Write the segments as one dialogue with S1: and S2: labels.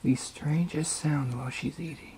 S1: the strangest sound while she's eating.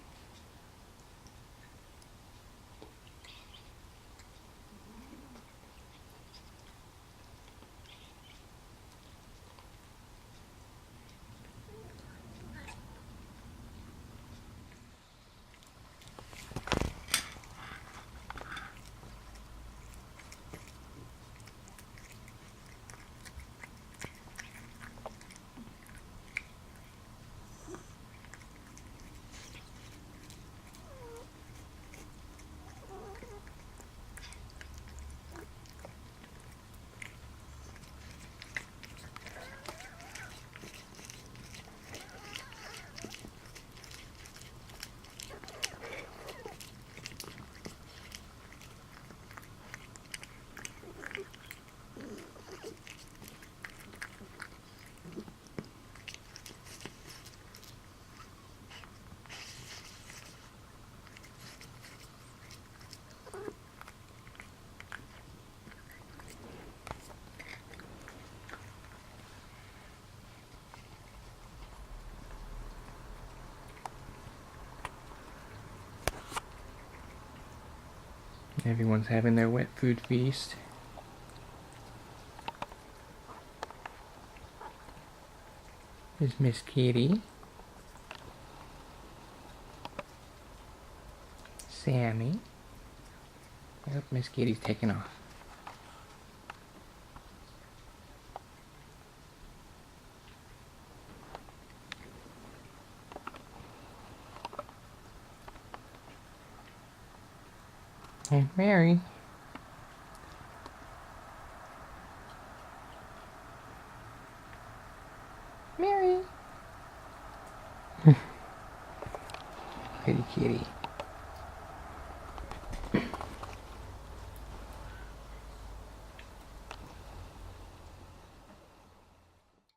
S1: Everyone's having their wet food feast. There's Miss Kitty, Sammy. Yep, Miss Kitty's taking off. And Mary. Mary. Pretty kitty.